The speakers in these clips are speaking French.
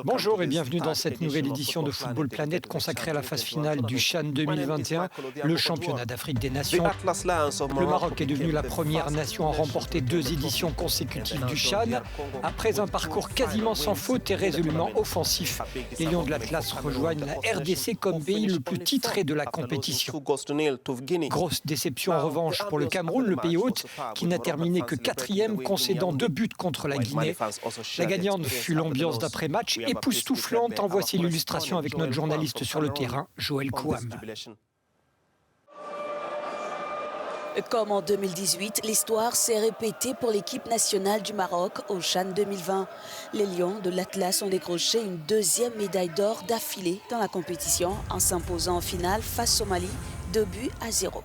Bonjour et bienvenue dans cette nouvelle édition de Football Planet consacrée à la phase finale du CHAN 2021, le championnat d'Afrique des Nations. Le Maroc est devenu la première nation à remporter 2 éditions consécutives du CHAN. Après un parcours quasiment sans faute et résolument offensif, les Lions de l'Atlas rejoignent la RDC comme pays le plus titré de la compétition. Grosse déception en revanche pour le Cameroun, le pays hôte, qui n'a terminé que 4e, concédant 2 buts contre la Guinée. La gagnante fut l'ambiance d'après-match époustouflante. En voici l'illustration avec notre journaliste sur le terrain, Joël Kouam. Comme en 2018, l'histoire s'est répétée pour l'équipe nationale du Maroc au CHAN 2020. Les Lions de l'Atlas ont décroché une 2e médaille d'or d'affilée dans la compétition en s'imposant en finale face au Mali, 2-0.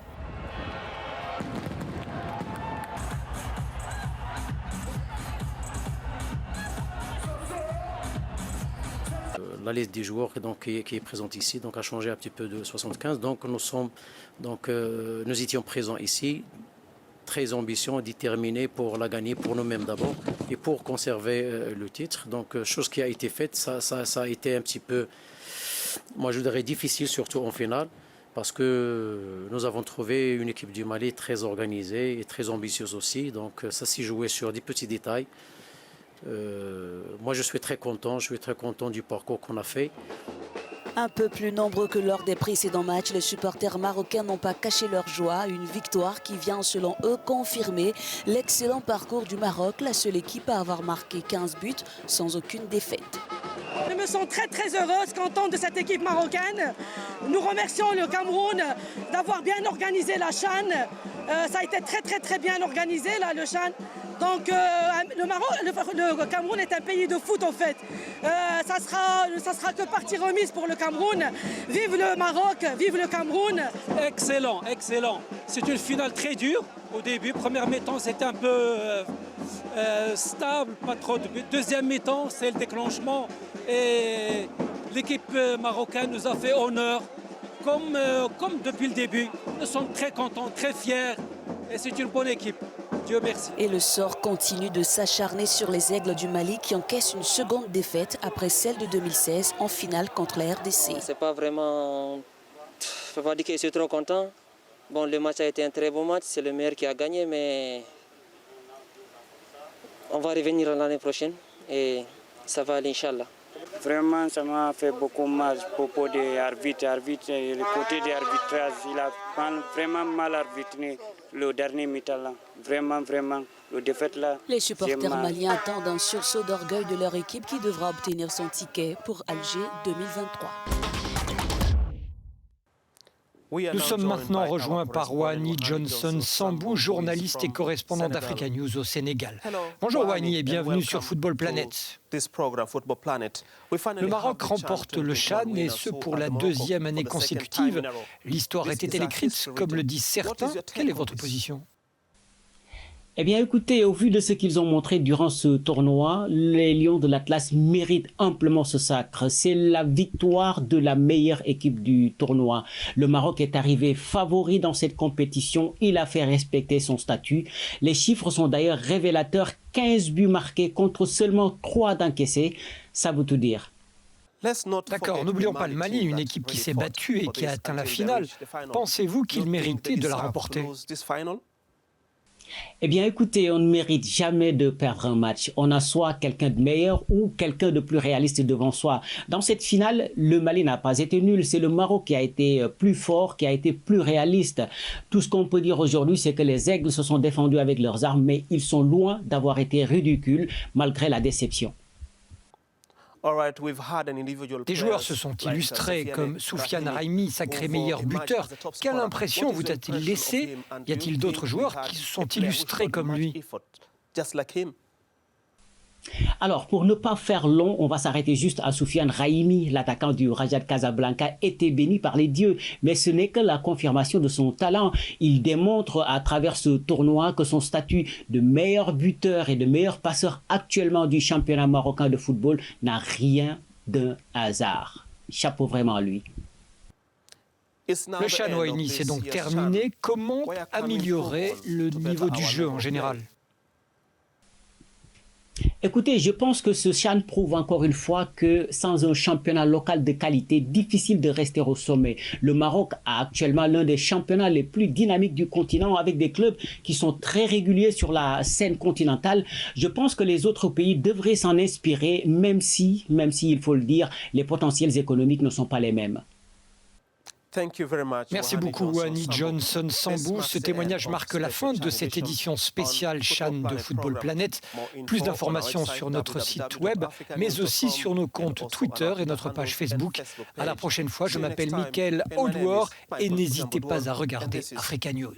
La liste des joueurs qui est présente ici a changé un petit peu de 75. Nous étions présents ici, très ambitieux, déterminés pour la gagner pour nous-mêmes d'abord et pour conserver le titre. Donc, chose qui a été faite, ça a été un petit peu, moi je dirais, difficile, surtout en finale, parce que nous avons trouvé une équipe du Mali très organisée et très ambitieuse aussi. Donc, ça s'est joué sur des petits détails. Moi, je suis très content du parcours qu'on a fait. Un peu plus nombreux que lors des précédents matchs, les supporters marocains n'ont pas caché leur joie. Une victoire qui vient, selon eux, confirmer l'excellent parcours du Maroc, la seule équipe à avoir marqué 15 buts sans aucune défaite. Je me sens très heureuse, contente de cette équipe marocaine. Nous remercions le Cameroun d'avoir bien organisé la CHAN. Ça a été très bien organisé, là, le CHAN. Donc le Cameroun est un pays de foot en fait. Ça sera que partie remise pour le Cameroun. Vive le Maroc, vive le Cameroun. Excellent. C'est une finale très dure. Au début, première mi-temps, c'était un peu stable, pas trop de buts. Deuxième mi-temps, c'est le déclenchement. Et l'équipe marocaine nous a fait honneur, comme depuis le début. Nous sommes très contents, très fiers. Et c'est une bonne équipe. Dieu merci. Et le sort continue de s'acharner sur les Aigles du Mali qui encaissent une seconde défaite après celle de 2016 en finale contre la RDC. C'est pas vraiment... Je peux pas dire que je suis trop content. Bon, le match a été un très bon match, c'est le meilleur qui a gagné, mais on va revenir l'année prochaine et ça va aller, Inch'Allah. Vraiment, ça m'a fait beaucoup mal à propos des arbitres. Le côté des arbitrages, il a vraiment mal arbitré le dernier mi-temps. Vraiment, le défaite là. Les supporters maliens attendent un sursaut d'orgueil de leur équipe qui devra obtenir son ticket pour Alger 2023. Nous sommes maintenant rejoints par Wani Johnson Sambou, journaliste et correspondant d'Africa News au Sénégal. Bonjour Wani et bienvenue sur Football Planet. Le Maroc remporte le CHAN et ce pour la 2e année consécutive. L'histoire était-elle écrite, comme le disent certains? Quelle est votre position? Eh bien, écoutez, au vu de ce qu'ils ont montré durant ce tournoi, les Lions de l'Atlas méritent amplement ce sacre. C'est la victoire de la meilleure équipe du tournoi. Le Maroc est arrivé favori dans cette compétition. Il a fait respecter son statut. Les chiffres sont d'ailleurs révélateurs. 15 buts marqués contre seulement 3 d'encaissés. Ça veut tout dire. D'accord, n'oublions pas le Mali, une équipe qui s'est battue et qui a atteint la finale. Pensez-vous qu'il méritait de la remporter? Eh bien, écoutez, on ne mérite jamais de perdre un match. On a soit quelqu'un de meilleur ou quelqu'un de plus réaliste devant soi. Dans cette finale, le Mali n'a pas été nul. C'est le Maroc qui a été plus fort, qui a été plus réaliste. Tout ce qu'on peut dire aujourd'hui, c'est que les Aigles se sont défendus avec leurs armes, mais ils sont loin d'avoir été ridicules malgré la déception. Des joueurs se sont illustrés, comme Soufiane Raimi, sacré meilleur buteur. Quelle impression vous a-t-il laissé? Y a-t-il d'autres joueurs qui se sont illustrés comme lui? Alors, pour ne pas faire long, on va s'arrêter juste à Soufiane Raimi, l'attaquant du Raja de Casablanca, était béni par les dieux. Mais ce n'est que la confirmation de son talent. Il démontre à travers ce tournoi que son statut de meilleur buteur et de meilleur passeur actuellement du championnat marocain de football n'a rien d'un hasard. Chapeau vraiment à lui. Le CHAN Wahini, c'est donc terminé. Comment améliorer le niveau du jeu en général? Écoutez, je pense que ce CHAN prouve encore une fois que sans un championnat local de qualité, difficile de rester au sommet. Le Maroc a actuellement l'un des championnats les plus dynamiques du continent avec des clubs qui sont très réguliers sur la scène continentale. Je pense que les autres pays devraient s'en inspirer, même si, il faut le dire, les potentiels économiques ne sont pas les mêmes. Merci beaucoup, Wahani Johnson Sambou. Ce témoignage marque la fin de cette édition spéciale CHAN de Football Planet. Plus d'informations sur notre site web, mais aussi sur nos comptes Twitter et notre page Facebook. À la prochaine fois, je m'appelle Mickaël Odouor et n'hésitez pas à regarder Africa News.